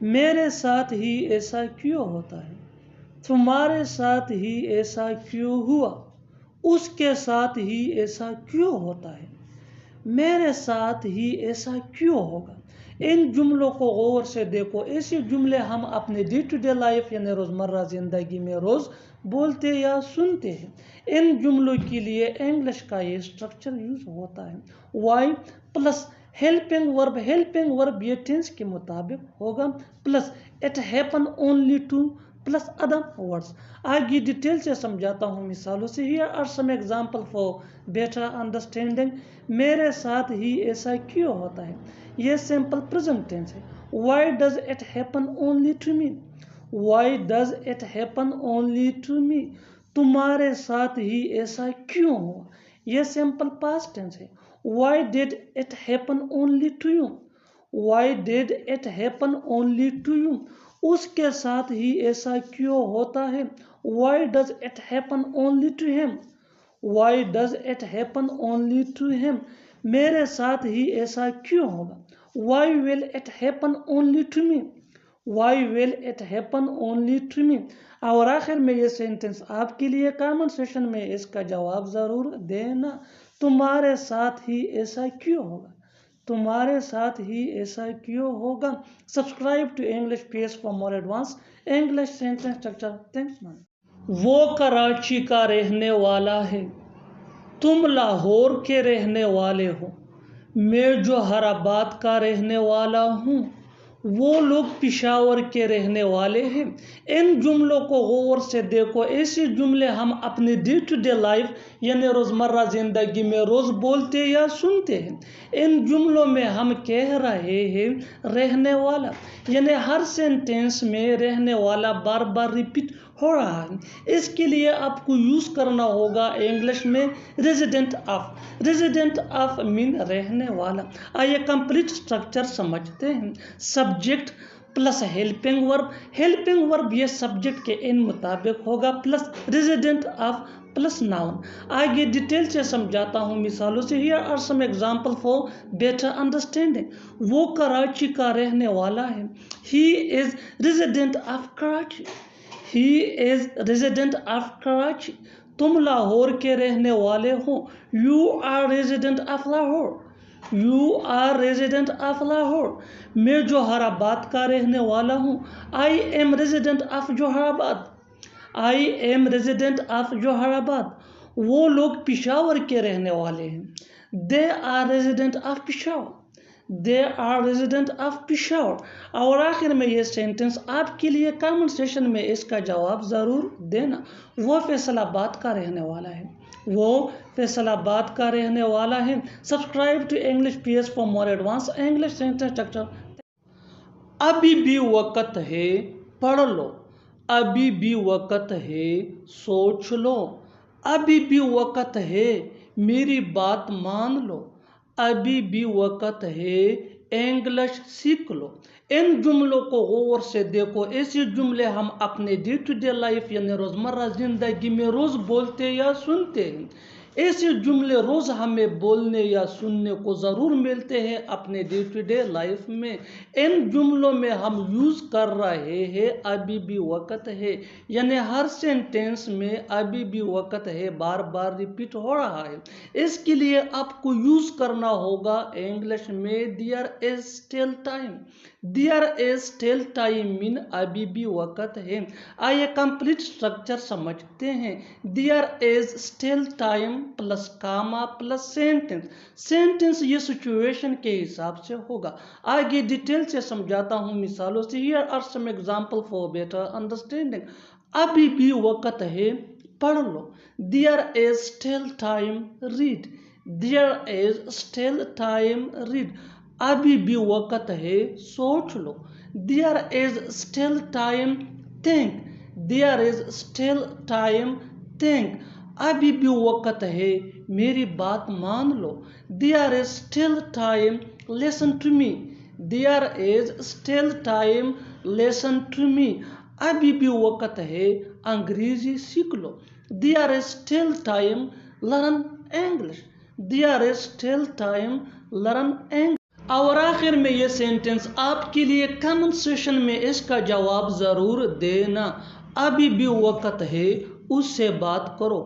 मेरे साथ ही ऐसा क्यों होता है, तुम्हारे साथ ही ऐसा क्यों हुआ, उसके साथ ही ऐसा क्यों होता है, मेरे साथ ही ऐसा क्यों होगा। इन जुमलों को गौर से देखो। ऐसे जुमले हम अपने डे टू डे लाइफ यानी रोज़मर्रा ज़िंदगी में रोज़ बोलते या सुनते हैं। इन जुमलों के लिए इंग्लिश का ये स्ट्रक्चर यूज होता है, वाई प्लस हेल्पिंग वर्ब ये टेंस के मुताबिक होगा, plus it happen only to plus other words. आगे डिटेल से समझाता हूँ मिसालों से। Here are some example for better understanding. मेरे साथ ही ऐसा क्यों होता है, ये सिंपल प्रेजेंट टेंस है। Why does it happen only to me, why does it happen only to me, तुम्हारे साथ ही ऐसा क्यों हुआ, ये सिंपल पास्ट टेंस है। Why did it happen only to you, why did it happen only to you, उसके साथ ही ऐसा क्यों होता है। Why does it happen only to him, why does it happen only to him, मेरे साथ ही ऐसा क्यों होगा। Why will it happen only to me, why will it happen only to me. और आखिर में ये सेंटेंस आपके लिए कमेंट सेशन में इसका जवाब ज़रूर देना। तुम्हारे साथ ही ऐसा क्यों होगा, तुम्हारे साथ ही ऐसा क्यों होगा। Subscribe to English page for more advance English sentence structure. Thanks man. वो कराची का रहने वाला है, तुम लाहौर के रहने वाले हो, मैं जो हैदराबाद का रहने वाला हूँ, वो लोग पिशावर के रहने वाले हैं। इन जुमलों को गौर से देखो। ऐसे जुमले हम अपने डे टू डे लाइफ यानी रोज़मर्रा ज़िंदगी में रोज़ बोलते या सुनते हैं। इन जुमलों में हम कह रहे हैं रहने वाला, यानी हर सेंटेंस में रहने वाला बार बार रिपीट हो रहा है। इसके लिए आपको यूज़ करना होगा इंग्लिश में resident of. Resident of mean रहने वाला। आइए कंप्लीट स्ट्रक्चर समझते हैं। सब्जेक्ट प्लस हेल्पिंग वर्ब ये सब्जेक्ट के इन मुताबिक होगा, plus resident of plus noun. आगे डिटेल से समझाता हूँ मिसालों से। Here are some example for better understanding. वो कराची का रहने वाला है, he is resident of Karachi, he is resident of Karachi. तुम लाहौर के रहने वाले हो, you are resident of Lahore, you are resident of Lahore. मैं जोहराबाद का रहने वाला हूँ, I am resident of Zohrabad, I am resident of Zohrabad. वो लोग पिशावर के रहने वाले हैं, they are resident of Peshawar, they are resident of Peshawar. और आखिर में ये सेंटेंस आपके लिए कमेंट सेशन में इसका जवाब ज़रूर देना। वो फैसलाबाद का रहने वाला है, वो फैसलाबाद का रहने वाला है। Subscribe to English page for more advance English sentence structure. अभी भी वक्त है, पढ़ लो, अभी भी वक्त है, सोच लो, अभी भी वक्त है, मेरी बात मान लो, अभी भी वक्त है, इंग्लिश सीख लो। इन जुमलों को गौर से देखो। ऐसे जुमले हम अपने डे टू डे लाइफ यानी रोज़मर्रा ज़िंदगी में रोज़ बोलते या सुनते हैं। ऐसे जुमले रोज़ हमें बोलने या सुनने को ज़रूर मिलते हैं अपने डे टू डे लाइफ में। इन जुमलों में हम यूज़ कर रहे हैं अभी भी वक्त है, यानी हर सेंटेंस में अभी भी वक्त है बार बार रिपीट हो रहा है। इसके लिए आपको यूज़ करना होगा इंग्लिश में there is still time. There is still time mean अभी भी वक्त है। आइए कंप्लीट स्ट्रक्चर समझते हैं। There is still time plus comma plus sentence. Sentence ये सिचुएशन के हिसाब से होगा। आगे डिटेल से समझाता हूँ मिसालों से। Here are some example for better understanding. अभी भी वक्त है, पढ़ लो, there is still time, read, there is still time, read. अभी भी वक्त है, सोच लो, there is still time, think, there is still time, think. अभी भी वक्त है, मेरी बात मान लो, there is still time, listen to me, there is still time, listen to me. अभी भी वक्त है, अंग्रेजी सीख लो, there is still time, learn English, there is still time, learn English. اور آخر میں یہ سینٹنس آپ کے لیے کمنٹ سیشن میں اس کا جواب ضرور دینا. ابھی بھی وقت ہے، اس سے بات کرو.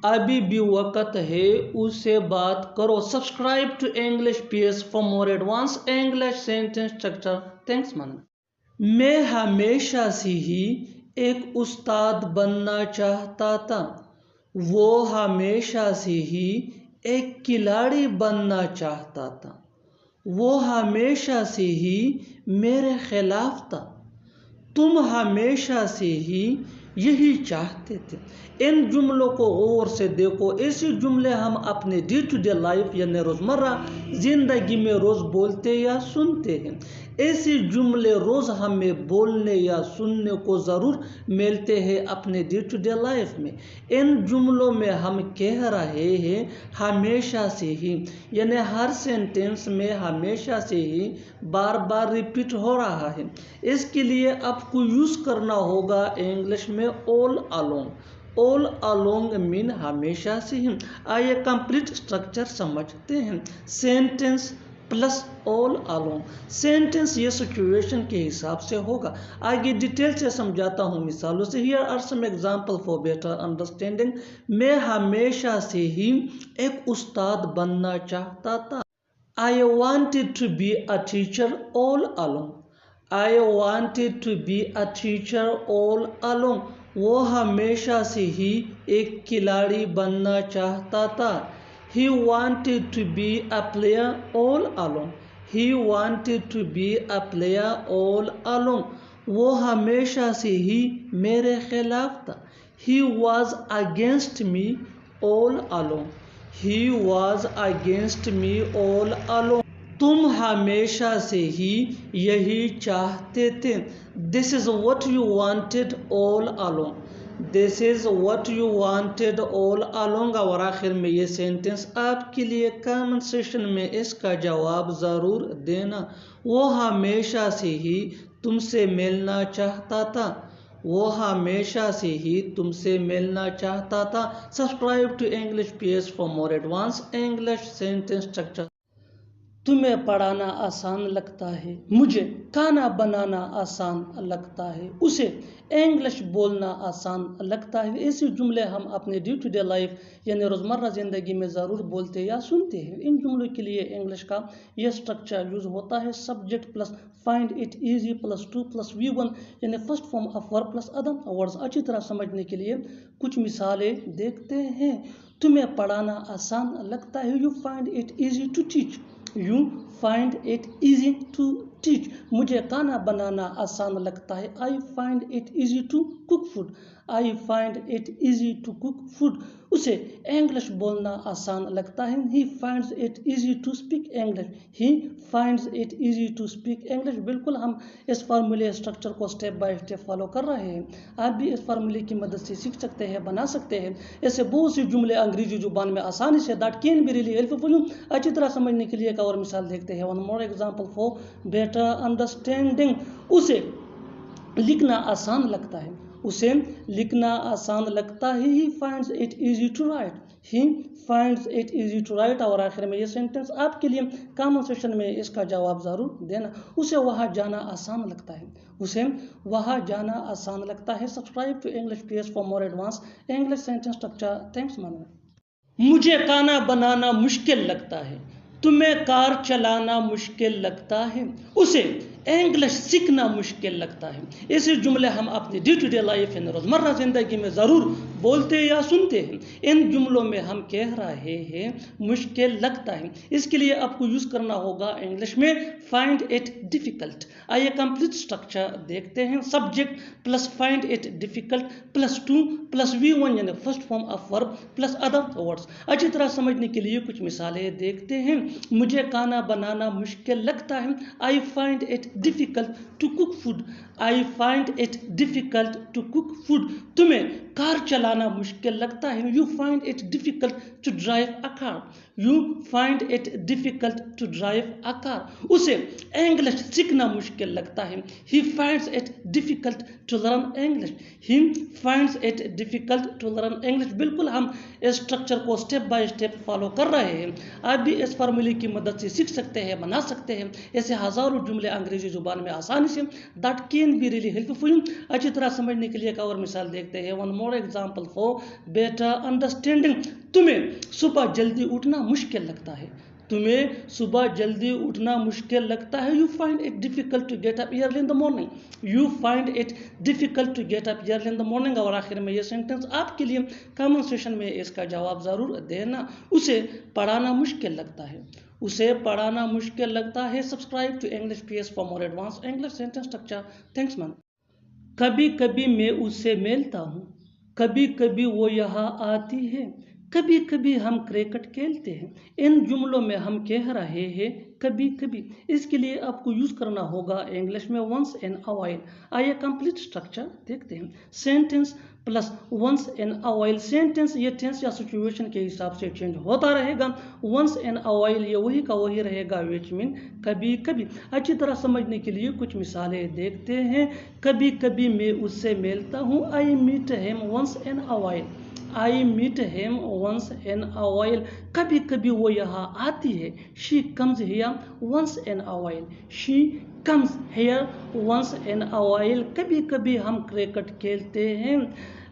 ابھی بھی وقت ہے، اس سے بات کرو. Subscribe to English PS for more advanced English sentence structure. Thanks man. میں ہمیشہ سے ہی ایک استاد بننا چاہتا تھا. وہ ہمیشہ سے ہی ایک کھلاڑی بننا چاہتا تھا. وہ ہمیشہ سے ہی میرے خلاف تھا. تم ہمیشہ سے ہی یہی چاہتے تھے. ان جملوں کو غور سے دیکھو. ایسے جملے ہم اپنے ڈے ٹو ڈے لائف یعنی روزمرہ زندگی میں روز بولتے یا سنتے ہیں. ایسے جملے روز ہمیں بولنے یا سننے کو ضرور ملتے ہیں اپنے ڈے ٹو ڈے لائف میں. ان جملوں میں ہم کہہ رہے ہیں ہمیشہ سے ہی، یعنی ہر سینٹنس میں ہمیشہ سے ہی بار بار ریپیٹ ہو رہا ہے. اس کے لیے آپ کو یوز کرنا ہوگا انگلش میں all along. all along مین ہمیشہ سے ہی. آئیے کمپلیٹ اسٹرکچر سمجھتے ہیں. Sentence plus all along. Sentence یہ سچویشن کے حساب سے ہوگا. آگے ڈیٹیل سے سمجھاتا ہوں مثالوں سے. Here are some examples for better understanding. میں ہمیشہ سے ہی ایک استاد بننا چاہتا تھا. I wanted to be a teacher all along. I wanted to be a teacher all along. وہ ہمیشہ سے ہی ایک کھلاڑی بننا چاہتا تھا. He wanted to be a player all along. He wanted to be a player all along. وہ ہمیشہ سے ہی میرے خلاف تھا. He was against me all along. He was against me all along. تم ہمیشہ سے ہی یہی چاہتے تھے. This is what you wanted all along. This is what you wanted all along. اور آخر میں یہ سینٹنس آپ کے لیے کامنٹ سیشن میں اس کا جواب ضرور دینا. وہ ہمیشہ سے ہی تم سے ملنا چاہتا تھا. وہ ہمیشہ سے ہی تم سے ملنا چاہتا تھا. Subscribe to English PS for more advanced English sentence structure. تمہیں پڑھانا آسان لگتا ہے، مجھے کھانا بنانا آسان لگتا ہے، اسے انگلش بولنا آسان لگتا ہے. ایسے جملے ہم اپنے ڈے ٹو ڈے لائف یعنی روزمرہ زندگی میں ضرور بولتے یا سنتے ہیں. ان جملوں کے لیے انگلش کا یہ سٹرکچر یوز ہوتا ہے subject plus find it easy plus two plus V1 یعنی first form of verb plus other words. اچھی طرح سمجھنے کے لیے کچھ مثالیں دیکھتے ہیں. تمہیں پڑھانا آسان لگتا ہے. You find it easy to teach. You find it easy to teach. مجھے کھانا بنانا آسان لگتا ہے. I find it easy to cook food. I find it easy to cook food. اسے انگلش بولنا آسان لگتا ہے. He finds it easy to speak English. He finds it easy to speak English. بالکل ہم اس فارمولے اسٹرکچر کو سٹیپ بائی سٹیپ فالو کر رہے ہیں. آپ بھی اس فارمولے کی مدد سے سیکھ سکتے ہیں، بنا سکتے ہیں. ایسے بہت سی جملے انگریزی زبان میں آسانی سے that can be really helpful for you. اچھی طرح سمجھنے کے لیے ایک اور مثال دیکھتے ہیں. One more example for better understanding. اسے لکھنا آسان لگتا ہے. اسے لکھنا آسان لگتا ہے. He finds it easy to write. He finds it easy to write. اور آخر میں یہ سینٹنس آپ کے لیے کامنٹ سیشن میں اس کا جواب ضرور دینا. اسے وہاں جانا آسان لگتا ہے. اسے وہاں جانا آسان لگتا ہے. Subscribe to English PS for more advanced English sentence structure. Thanks man. مجھے کھانا بنانا مشکل لگتا ہے. تمہیں کار چلانا مشکل لگتا ہے. اسے انگلش سیکھنا مشکل لگتا ہے. ایسے جملے ہم اپنی ڈے ٹو ڈے لائف یعنی روزمرہ زندگی میں ضرور بولتے یا سنتے ہیں. ان جملوں میں ہم کہہ رہے ہیں مشکل لگتا ہے. اس کے لیے آپ کو یوز کرنا ہوگا انگلش میں فائنڈ اٹ ڈیفیکلٹ. آئیے کمپلیٹ اسٹرکچر دیکھتے ہیں. Subject plus find it difficult plus two plus V1 یعنی first form of verb plus other words. اچھی طرح سمجھنے کے لیے کچھ مثالیں دیکھتے ہیں. مجھے کھانا بنانا مشکل لگتا ہے. I find it difficult to cook food. I find it difficult to cook food. تمہیں کار چلانا مشکل لگتا ہے. You find it difficult to drive a car. You find it difficult to drive a car. उसे इंग्लिश सीखना मुश्किल लगता है। He finds it difficult to learn English. He finds it difficult to learn English. बिल्कुल हम इस structure को step by step follow कर रहे हैं। आप भी इस फार्मूले की मदद से सीख सकते हैं, बना सकते हैं ऐसे हज़ारों जुमले अंग्रेजी जुबान में आसानी से। That can be really helpful. अच्छी तरह समझने के लिए एक और मिसाल देखते हैं। One more example for better understanding. तुम्हें सुबह जल्दी उठना मुश्किल लगता है। तुम्हें सुबह जल्दी उठना मुश्किल लगता है। You find it difficult to get up early in the morning. You find it difficult to get up early in the morning. और आखिर में ये सेंटेंस आपके लिए कमेंट सेक्शन में इसका जवाब ज़रूर देना। उसे पढ़ाना मुश्किल लगता है। उसे पढ़ाना मुश्किल लगता है। Subscribe to English PS for more advance English sentence structure. Thanks man. कभी कभी मैं उससे मिलता हूँ। कभी कभी वो यहाँ आती है। कभी कभी हम क्रिकेट खेलते हैं। इन जुमलों में हम कह रहे हैं कभी कभी। इसके लिए आपको यूज करना होगा इंग्लिश में वंस इन अ व्हाइल। आइए कंप्लीट स्ट्रक्चर देखते हैं। Sentence plus once in a while. Sentence ये टेंस या सिचुएशन के हिसाब से चेंज होता रहेगा। वंस इन अ व्हाइल ये वही का वही रहेगा, विच मीन कभी कभी। अच्छी तरह समझने के लिए कुछ मिसालें देखते हैं। कभी कभी मैं उससे मिलता हूँ। I meet him once in a while. I meet him once in a while. कभी कभी वो यहाँ आती है। She comes here once in a while. She comes here once in a while. कभी कभी हम क्रिकेट खेलते हैं।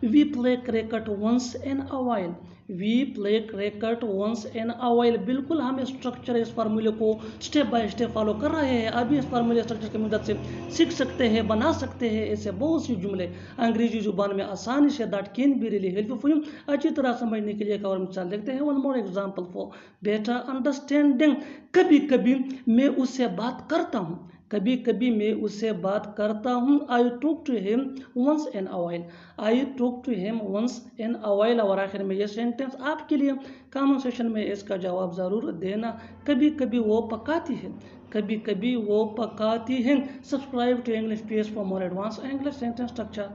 We play cricket once in a while. We play cricket once in a while. बिल्कुल हम स्ट्रक्चर इस फार्मूले को स्टेप बाय स्टेप फॉलो कर रहे हैं। अभी इस फार्मूले स्ट्रक्चर की मदद से सीख सकते हैं, बना सकते हैं ऐसे बहुत सी जुमले अंग्रेजी जुबान में आसानी से। That can be really helpful. अच्छी तरह समझने के लिए एक और मिसाल देखते हैं। One more example for better understanding. कभी कभी मैं उससे बात करता हूँ। कभी कभी मैं उससे बात करता हूँ। I talk to him once in a while. I talk to him once in a while. और आखिर में ये सेंटेंस आपके लिए कमेंट सेक्शन में इसका जवाब ज़रूर देना। कभी कभी वो पकाती है। कभी कभी वो पकाती है। Subscribe to English PS for more advance English sentence structure.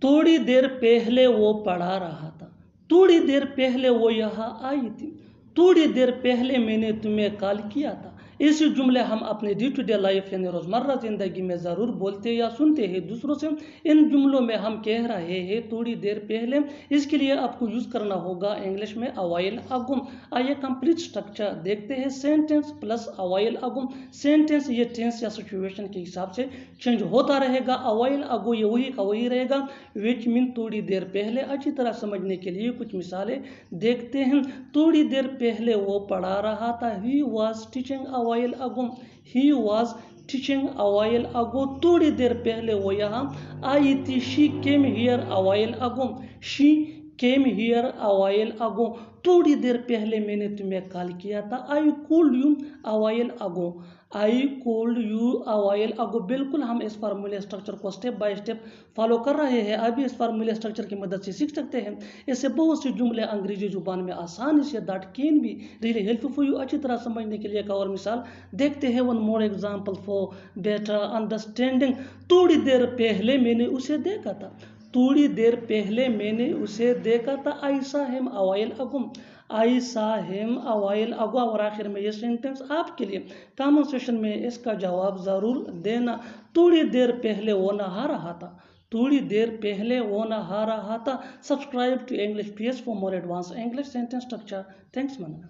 थोड़ी देर पहले वो पढ़ा रहा था। थोड़ी देर पहले वो यहाँ आई थी। थोड़ी देर पहले मैंने तुम्हें कॉल किया था। ऐसे जुमले हम अपने डे टू डे लाइफ यानी रोज़मर्रा ज़िंदगी में ज़रूर बोलते या सुनते हैं दूसरों से। इन जुमलों में हम कह रहे हैं थोड़ी देर पहले। इसके लिए आपको यूज़ करना होगा इंग्लिश में अ व्हाइल अगो। आइए कंप्लीट स्ट्रक्चर देखते हैं। सेंटेंस प्लस अ व्हाइल अगो। सेंटेंस ये टेंस या सिचुएशन के हिसाब से चेंज होता रहेगा। अ व्हाइल अगो ये वही का वही रहेगा, विच मीन थोड़ी देर पहले। अच्छी तरह समझने के लिए कुछ मिसालें देखते हैं। थोड़ी देर पहले वो पढ़ा रहा था। He was teaching a while ago. He was teaching a while ago. थोड़ी देर पहले वो यहाँ आई थी। She came here a while ago. She came here a while ago. थोड़ी देर पहले मैंने तुम्हें कॉल किया था। I called you a while ago. I called you a while ago. बिल्कुल हम इस फार्मूले स्ट्रक्चर को स्टेप बाय स्टेप फॉलो कर रहे हैं। अभी इस फार्मूले स्ट्रक्चर की मदद से सीख सकते हैं ऐसे बहुत से जुमले अंग्रेजी जुबान में आसानी से। That can be really helpful. अच्छी तरह समझने के लिए एक और मिसाल देखते हैं। One more example for better understanding. थोड़ी देर पहले मैंने उसे देखा था। थोड़ी देर पहले मैंने उसे देखा था। I saw him a while ago. I saw him a while ago. और आखिर में ये सेंटेंस आपके लिए कमेंट सेक्शन में इसका जवाब ज़रूर देना। थोड़ी देर पहले वो नहा रहा था। थोड़ी देर पहले वो नहा रहा था। Subscribe to English PS for more advance English sentence structure. Thanks man.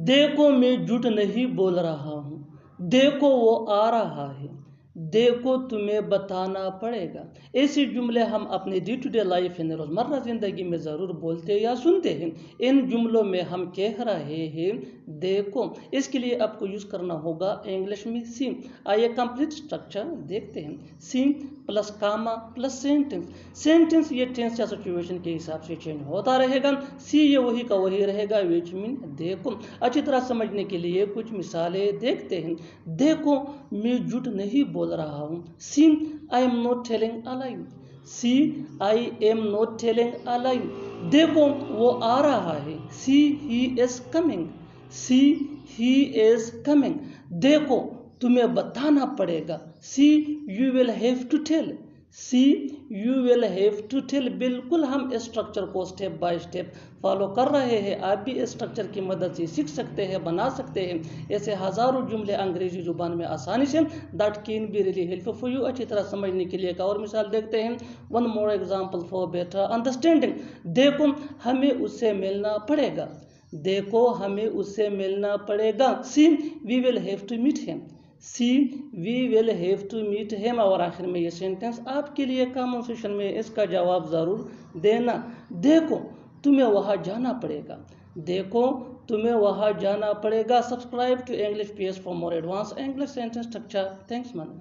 देखो मैं झूठ नहीं बोल रहा हूँ। देखो वो आ रहा है। देखो तुम्हें बताना पड़ेगा। ऐसे जुमले हम अपने डे टू डे लाइफ यानी रोज़मर्रा ज़िंदगी में ज़रूर बोलते या सुनते हैं। इन जुमलों में हम कह रहे हैं देखो। इसके लिए आपको यूज़ करना होगा इंग्लिश में सी। आइए कंप्लीट स्ट्रक्चर देखते हैं। C plus comma plus sentence. Sentence ये टेंस या सिचुएशन के हिसाब से चेंज होता रहेगा। सी ये वही का वही रहेगा, विच मीन देखो। अच्छी तरह समझने के लिए कुछ मिसालें देखते हैं। देखो मैं झूठ नहीं बोल रहा हूँ। See I am not telling a lie. See I am not telling a lie. देखो वो आ रहा है। See he is coming. See he is coming. देखो तुम्हें बताना पड़ेगा। See you will have to tell. See you will have to tell. बिल्कुल हम स्ट्रक्चर को स्टेप बाय स्टेप फॉलो कर रहे हैं। आप भी इस स्ट्रक्चर की मदद से सीख सकते हैं, बना सकते हैं ऐसे हज़ारों जुमले अंग्रेजी जुबान में आसानी से। That can be really helpful for you. अच्छी तरह समझने के लिए एक और मिसाल देखते हैं। One more example for better understanding. देखो हमें उससे मिलना पड़ेगा। देखो हमें उससे मिलना पड़ेगा। See we will have to meet him. See we will have to meet him. और आखिर में ये सेंटेंस आपके लिए कॉमन सेशन में इसका जवाब ज़रूर देना। देखो तुम्हें वहाँ जाना पड़ेगा। देखो तुम्हें वहाँ जाना पड़ेगा। Subscribe to English PS for more advance English sentence structure. Thanks man.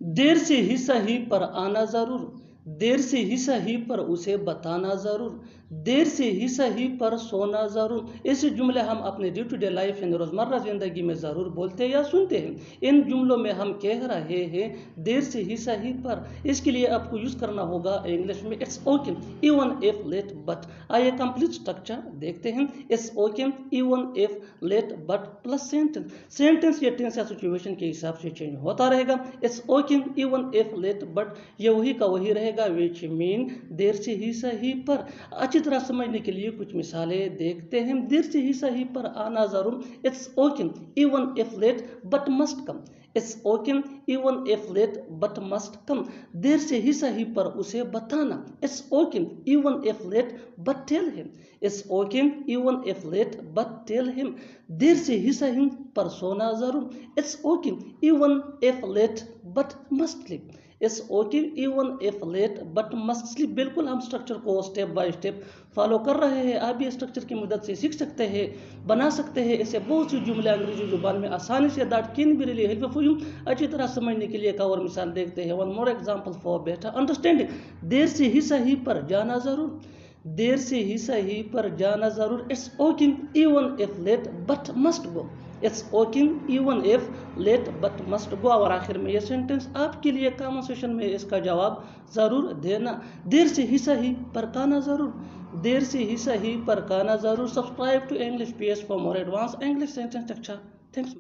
देर से ही सही पर आना ज़रूर। देर से ही सही पर उसे बताना ज़रूर। देर से ही सही पर सोना ज़रूर। ऐसे जुमले हम अपने डे टू डे लाइफ यानी रोज़मर्रा ज़िंदगी में ज़रूर बोलते या सुनते हैं। इन जुमलों में हम कह रहे हैं देर से ही सही पर। इसके लिए आपको यूज़ करना होगा इंग्लिश में it's okay even if late but. आइए कंप्लीट स्ट्रक्चर देखते हैं। It's okay even if late but plus sentence. Sentence या टेंस या सिचुएशन के हिसाब से चेंज होता रहेगा। It's okay even if late but ये वही का वही रहेगा which mean देर से ही सही पर। अच्छी तरह समझने के लिए कुछ मिसालें देखते हैं। देर से ही सही पर आना ज़रूर। It's okay even if late but must come. It's okay even if late but must come. देर से ही सही पर उसे बताना। It's okay even if late but tell him. It's okay even if late but tell him. देर से ही सही पर सोना ज़रूर। It's okay even if late but must sleep. It's okay even if late but must sleep. बिल्कुल हम structure को स्टेप बाय स्टेप फॉलो कर रहे हैं। आप भी स्ट्रक्चर की मदद से सीख सकते हैं, बना सकते हैं ऐसे बहुत सी जुमले अंग्रेजी जुबान में आसानी से। That can be really helpful for you. अच्छी तरह समझने के लिए एक और मिसाल देखते हैं। One more example for better understanding. देर से ही सही पर जाना ज़रूर। देर से ही सही पर जाना ज़रूर। It's okay even if late but must go. It's okay even if late but must go. और आखिर में ये सेंटेंस आपके लिए कॉमन सेशन में इसका जवाब ज़रूर देना। देर से ही सही पर कहना ज़रूर। देर से ही सही पर कहना ज़रूर। Subscribe to English PS for more advance English sentence structure. Thanks.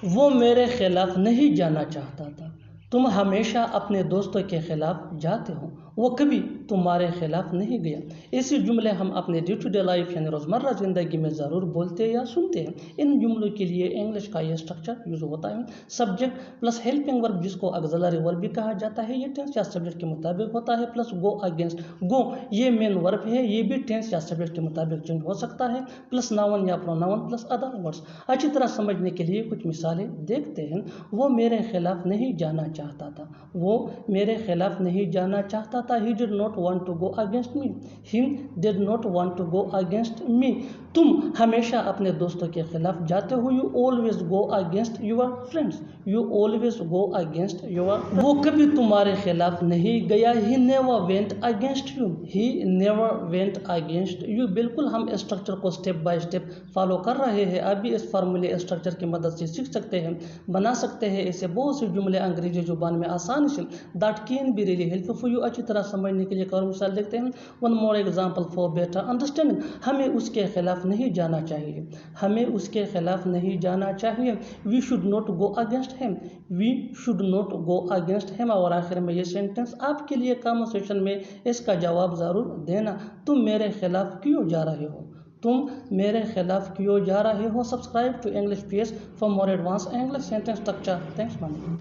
वो मेरे खिलाफ नहीं जाना चाहता था। तुम हमेशा अपने दोस्तों के खिलाफ जाते हो, वो कभी तुम्हारे खिलाफ नहीं गया। ऐसे जुमले हम अपने डे टू डे लाइफ यानी रोज़मर्रा ज़िंदगी में ज़रूर बोलते या सुनते हैं। इन जुमलों के लिए इंग्लिश का ये स्ट्रक्चर यूज़ होता है। सब्जेक्ट प्लस हेल्पिंग वर्ब जिसको ऑक्सिलरी वर्ब भी कहा जाता है, ये टेंस या सब्जेक्ट के मुताबिक होता है। Plus go against. गो ये मेन वर्ब है, ये भी टेंस या सब्जेक्ट के मुताबिक चेंज हो सकता है। प्लस नाउन या प्रोनाउन प्लस अदर वर्ड्स। अच्छी तरह समझने के लिए कुछ मिसालें देखते हैं। वो मेरे खिलाफ नहीं जाना चाहता था। वो मेरे खिलाफ नहीं जाना चाहता था। He did not want to go against me. He did not want to go against me. तुम हमेशा अपने दोस्तों के खिलाफ जाते हो। You always go against your friends. You always go against your friends. वो कभी तुम्हारे खिलाफ नहीं गया। He never went against you. He never went against you. बिल्कुल हम स्ट्रक्चर को स्टेप बाय स्टेप फॉलो कर रहे हैं। आप भी इस फार्मूले स्ट्रक्चर की मदद से सीख सकते हैं, बना सकते हैं ऐसे बहुत से जुमले अंग्रेजी जुबान में आसानी से। That can be really helpful for you. अच्छी तरह समझने के लिए एक और मिसाल देखते हैं। One more example for better understanding. हमें उसके खिलाफ नहीं जाना चाहिए। हमें उसके खिलाफ नहीं जाना चाहिए। We should not go against him. We should not go against him. और आखिर में ये सेंटेंस आपके लिए कॉमन सेशन में इसका जवाब ज़रूर देना। तुम मेरे खिलाफ क्यों जा रहे हो? तुम मेरे खिलाफ क्यों जा रहे हो? Subscribe to English PS for more advance English sentence structure. Thanks ma'am.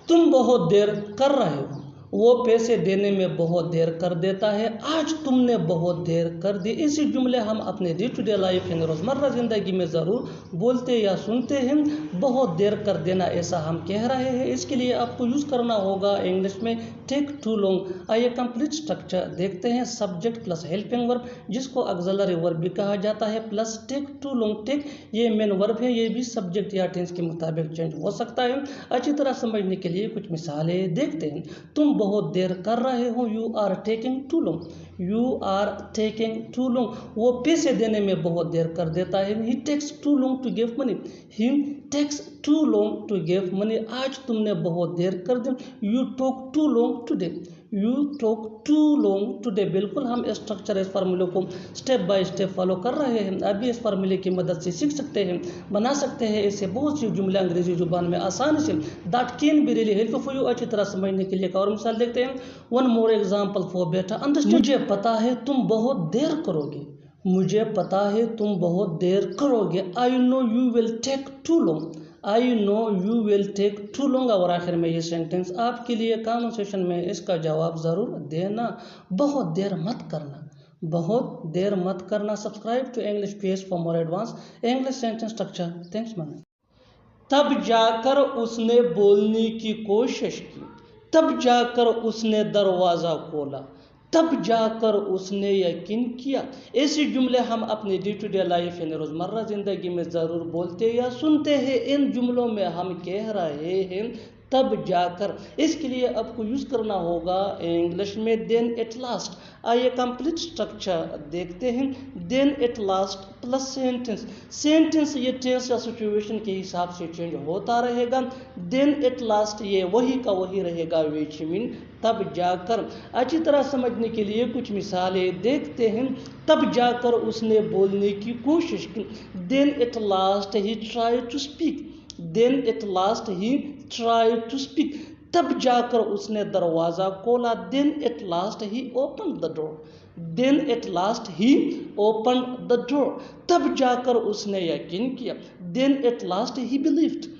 तुम बहुत देर कर रहे हो। वो पैसे देने में बहुत देर कर देता है। आज तुमने बहुत देर कर दी। ऐसे जुमले हम अपने डे टू डे लाइफ यानी रोज़मर्रा ज़िंदगी में ज़रूर बोलते या सुनते हैं। बहुत देर कर देना ऐसा हम कह रहे हैं। इसके लिए आपको यूज़ करना होगा इंग्लिश में टेक टू लॉन्ग। आइए कंप्लीट स्ट्रक्चर देखते हैं। सब्जेक्ट प्लस हेल्पिंग वर्ब जिसको ऑक्सिलरी वर्ब भी कहा जाता है, plus take too long. Take ये मेन वर्ब है, ये भी सब्जेक्ट या टेंस के मुताबिक चेंज हो सकता है। अच्छी तरह समझने के लिए कुछ मिसालें देखते हैं। तुम बहुत देर कर रहे हो। You are taking too long. You are taking too long. वो पैसे देने में बहुत देर कर देता है। He takes too long to give money. He takes too long to give money. आज तुमने बहुत देर कर दी। You talk too long today. You took too long today. बिल्कुल हम स्ट्रक्चर इस फार्मूले को स्टेप बाय स्टेप फॉलो कर रहे हैं। आप भी इस फार्मूले की मदद से सीख सकते हैं, बना सकते हैं ऐसे बहुत सी जुमले अंग्रेजी जुबान में आसानी से। That can be really helpful for you. अच्छी तरह समझने के लिए एक और मिसाल देखते हैं। One more example for better understand. मुझे पता है तुम बहुत देर करोगे। मुझे पता है तुम बहुत देर करोगे। I know you will take too long. I know you will take too long. और आखिर में ये सेंटेंस आपके लिए कमेंट सेक्शन में इसका जवाब ज़रूर देना। बहुत देर मत करना, बहुत देर मत करना। Subscribe to English page for more advance English sentence structure. Thanks man. तब जाकर उसने बोलने की कोशिश की, तब जाकर उसने दरवाज़ा खोला, तब जाकर उसने यकीन किया। ऐसे जुमले हम अपनी डे टू डे लाइफ यानी रोज़मर्रा ज़िंदगी में ज़रूर बोलते या सुनते हैं। इन जुमलों में हम कह रहे हैं तब जाकर। इसके लिए आपको यूज़ करना होगा इंग्लिश में देन एट लास्ट। आइए कंप्लीट स्ट्रक्चर देखते हैं। Then at last plus sentence. Sentence ये टेंस या सिचुएशन के हिसाब से चेंज होता रहेगा। देन एट लास्ट ये वही का वही रहेगा, विच मीन तब जाकर। अच्छी तरह समझने के लिए कुछ मिसालें देखते हैं। तब जाकर उसने बोलने की कोशिश की। Then at last he try to speak. Then at last he try to speak. तब जाकर उसने दरवाज़ा खोला। Then at last he open the door. Then at last he open the door. तब जाकर उसने यकीन किया। Then at last he believed.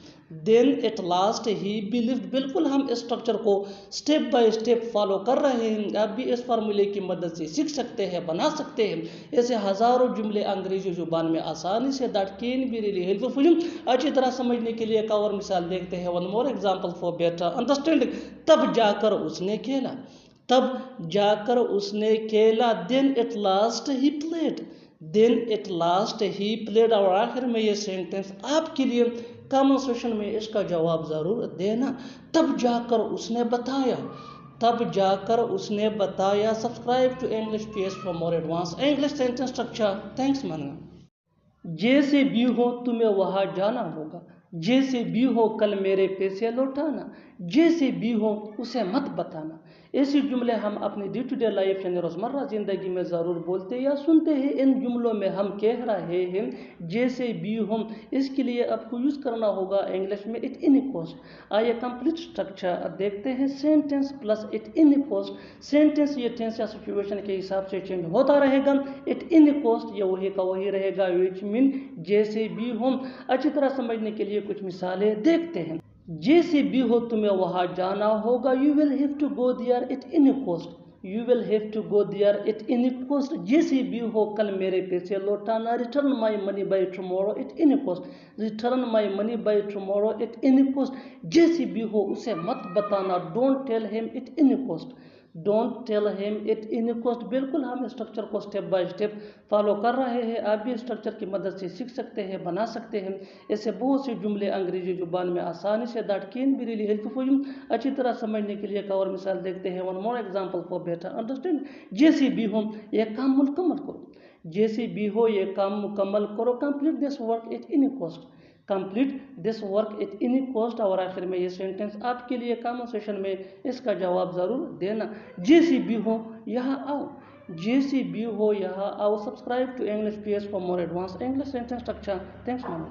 Then at last he believed. बिल्कुल हम इस स्ट्रक्चर को स्टेप बाय स्टेप फॉलो कर रहे हैं। आप भी इस फार्मूले की मदद से सीख सकते हैं, बना सकते हैं ऐसे हज़ारों जुमले अंग्रेजी जुबान में आसानी से। That can be really helpful for you. अच्छी तरह समझने के लिए एक और मिसाल देखते हैं। One more example for better understanding. तब जाकर उसने खेला, तब जाकर उसने खेला। Then at last he played. Then at last he played. और आखिर में ये सेंटेंस आपके लिए कमेंट सेक्शन में इसका जवाब ज़रूर देना। तब जाकर उसने बताया, तब जाकर उसने बताया। Subscribe to English page for more advance English sentence structure. Thanks मानना। जैसे भी हो तुम्हें वहाँ जाना होगा। जैसे भी हो कल मेरे पैसे लौटाना। जैसे भी हो उसे मत बताना। ऐसे जुमले हम अपनी डे टू डे लाइफ यानी रोज़मर्रा ज़िंदगी में ज़रूर बोलते या सुनते हैं। इन जुमलों में हम कह रहे हैं जैसे भी हो। इसके लिए आपको यूज़ करना होगा इंग्लिश में इट इन कोस्ट। आइए कंप्लीट स्ट्रक्चर देखते हैं। Sentence plus at any cost. Sentence ये टेंस या सिचुएशन के हिसाब से चेंज होता रहेगा। इट इन कोस्ट ये वही का वही रहेगा, विच मीन जैसे भी हो। अच्छी तरह समझने के लिए कुछ मिसालें देखते हैं। जैसे भी हो तुम्हें वहाँ जाना होगा। You will have to go there at any cost. You will have to go there at any cost. जैसे भी हो कल मेरे पैसे लौटाना। Return my money by tomorrow at any cost. Return my money by tomorrow at any cost. जैसे भी हो उसे मत बताना। Don't tell him at any cost. Don't tell him at any cost. बिल्कुल हम स्ट्रक्चर को स्टेप बाय स्टेप फॉलो कर रहे हैं। आप भी स्ट्रक्चर की मदद से सीख सकते हैं, बना सकते हैं ऐसे बहुत से जुमले अंग्रेजी जुबान में आसानी से। That can be really helpful for you. अच्छी तरह समझने के लिए एक और मिसाल देखते हैं। One more example for better understand. जैसे भी हो यह काम मुकम्मल करो। जैसे भी हो ये काम मुकम्मल करो। Complete this work it any cost. Complete this work it any cost. और आखिर में ये सेंटेंस आपके लिए कमेंट सेक्शन में इसका जवाब ज़रूर देना। जैसे भी हो यहाँ आओ। जैसे भी हो यहाँ आओ। Subscribe to English page for more advance English sentence structure. Thanks ma'am.